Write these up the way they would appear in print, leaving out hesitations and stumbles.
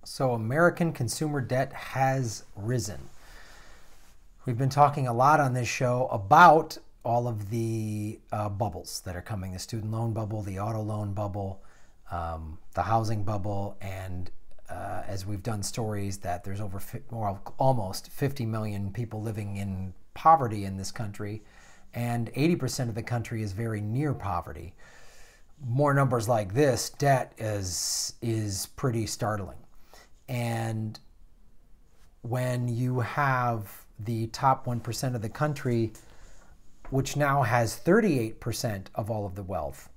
So American consumer debt has risen. We've been talking a lot on this show about all of the bubbles that are coming, the student loan bubble, the auto loan bubble, the housing bubble, and as we've done stories that there's almost 50 million people living in poverty in this country, and 80% of the country is very near poverty. More numbers like this, debt is pretty startling. And when you have the top 1% of the country, which now has 38% of all of the wealth,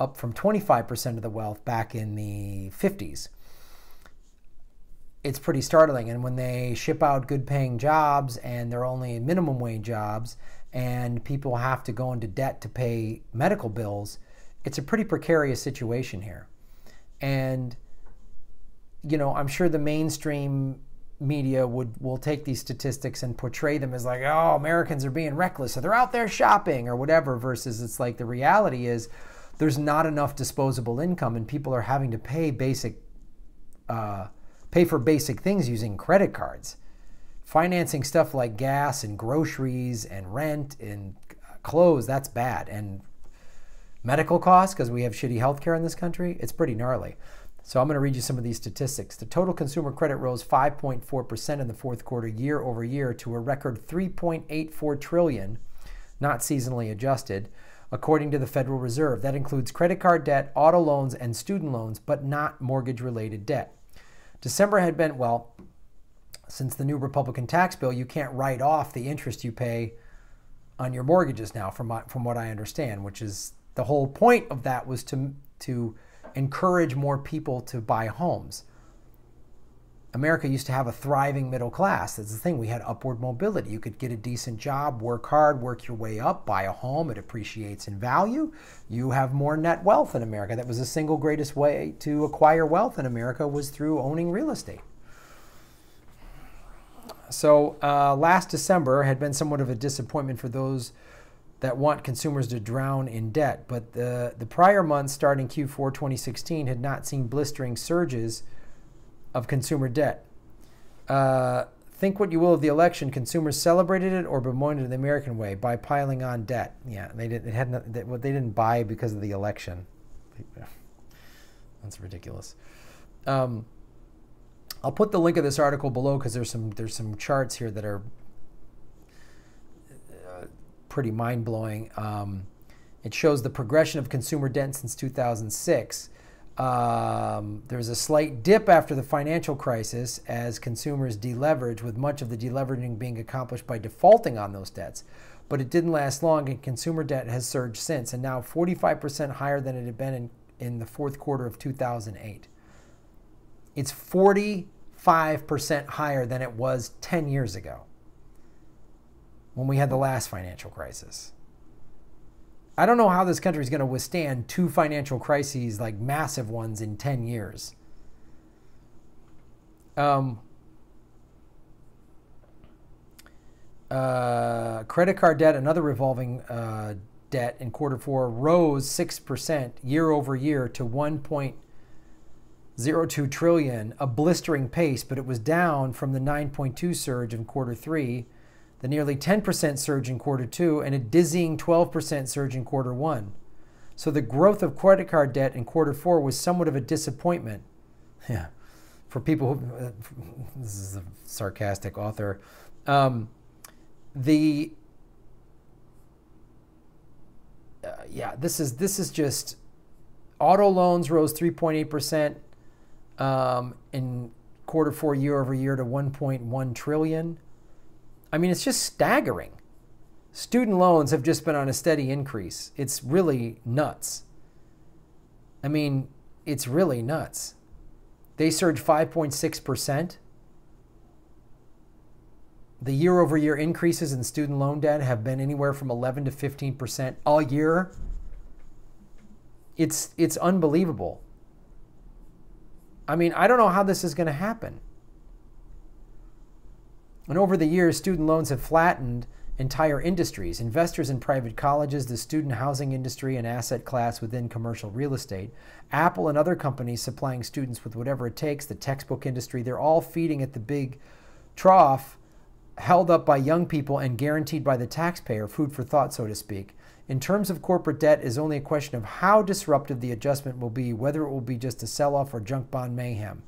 up from 25% of the wealth back in the 50s, it's pretty startling. And when they ship out good paying jobs and they're only minimum wage jobs and people have to go into debt to pay medical bills, it's a pretty precarious situation here. And I'm sure the mainstream media will take these statistics and portray them as like, oh, Americans are being reckless, so they're out there shopping or whatever, versus it's like the reality is there's not enough disposable income and people are having to pay for basic things using credit cards. Financing stuff like gas and groceries and rent and clothes, that's bad. And medical costs, because we have shitty healthcare in this country, it's pretty gnarly. So I'm going to read you some of these statistics. The total consumer credit rose 5.4% in the fourth quarter year over year to a record $3.84 trillion, not seasonally adjusted, according to the Federal Reserve. That includes credit card debt, auto loans, and student loans, but not mortgage-related debt. December had been, well, since the new Republican tax bill, you can't write off the interest you pay on your mortgages now, from what I understand, which is the whole point of that was to encourage more people to buy homes. America used to have a thriving middle class. That's the thing. We had upward mobility. You could get a decent job, work hard, work your way up, buy a home. It appreciates in value. You have more net wealth in America. That was the single greatest way to acquire wealth in America, was through owning real estate. So last December had been somewhat of a disappointment for those that want consumers to drown in debt. But the prior months, starting Q4 2016, had not seen blistering surges of consumer debt. Think what you will of the election. Consumers celebrated it or bemoaned it the American way by piling on debt. Yeah, they didn't buy because of the election. That's ridiculous. I'll put the link of this article below because there's some charts here that are pretty mind-blowing. It shows the progression of consumer debt since 2006. There's a slight dip after the financial crisis as consumers deleverage, with much of the deleveraging being accomplished by defaulting on those debts. But it didn't last long, and consumer debt has surged since, and now 45% higher than it had been in the fourth quarter of 2008. It's 45% higher than it was 10 years ago, when we had the last financial crisis. I don't know how this country is going to withstand two financial crises, like massive ones, in 10 years. Credit card debt, another revolving debt in quarter four, rose 6% year over year to $1.02 trillion, a blistering pace, but it was down from the 9.2 surge in quarter three, the nearly 10% surge in quarter two, and a dizzying 12% surge in quarter one. So the growth of credit card debt in quarter four was somewhat of a disappointment. Yeah, for people who, this is a sarcastic author. This is just, auto loans rose 3.8% in quarter four year over year to 1.1 trillion. I mean, it's just staggering. Student loans have just been on a steady increase. It's really nuts. I mean, it's really nuts. They surged 5.6%. The year-over-year increases in student loan debt have been anywhere from 11 to 15% all year. It's unbelievable. I mean, I don't know how this is going to happen. And over the years, student loans have flattened entire industries, investors in private colleges, the student housing industry, and asset class within commercial real estate, Apple and other companies supplying students with whatever it takes, the textbook industry, they're all feeding at the big trough held up by young people and guaranteed by the taxpayer, food for thought, so to speak. In terms of corporate debt, is only a question of how disruptive the adjustment will be, whether it will be just a sell-off or junk bond mayhem.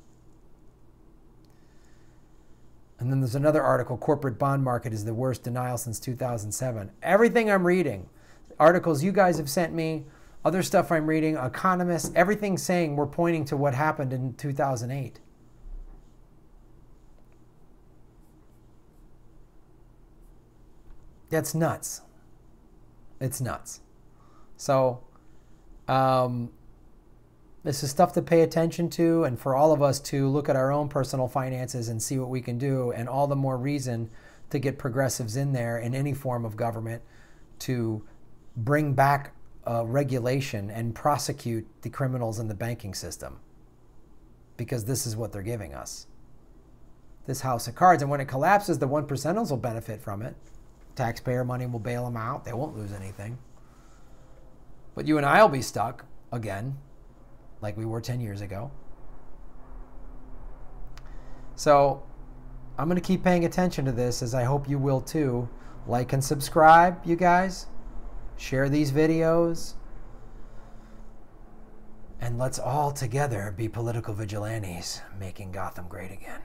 And then there's another article, corporate bond market is the worst denial since 2007. Everything I'm reading, articles you guys have sent me, other stuff I'm reading, economists, everything's saying we're pointing to what happened in 2008. That's nuts. It's nuts. So this is stuff to pay attention to, and for all of us to look at our own personal finances and see what we can do, and all the more reason to get progressives in there in any form of government to bring back regulation and prosecute the criminals in the banking system, because this is what they're giving us. This house of cards, and when it collapses, the 1%ers will benefit from it. Taxpayer money will bail them out. They won't lose anything. But you and I will be stuck again, like we were 10 years ago. So I'm going to keep paying attention to this, as I hope you will too. Like and subscribe, you guys. Share these videos. And let's all together be political vigilantes, making Gotham great again.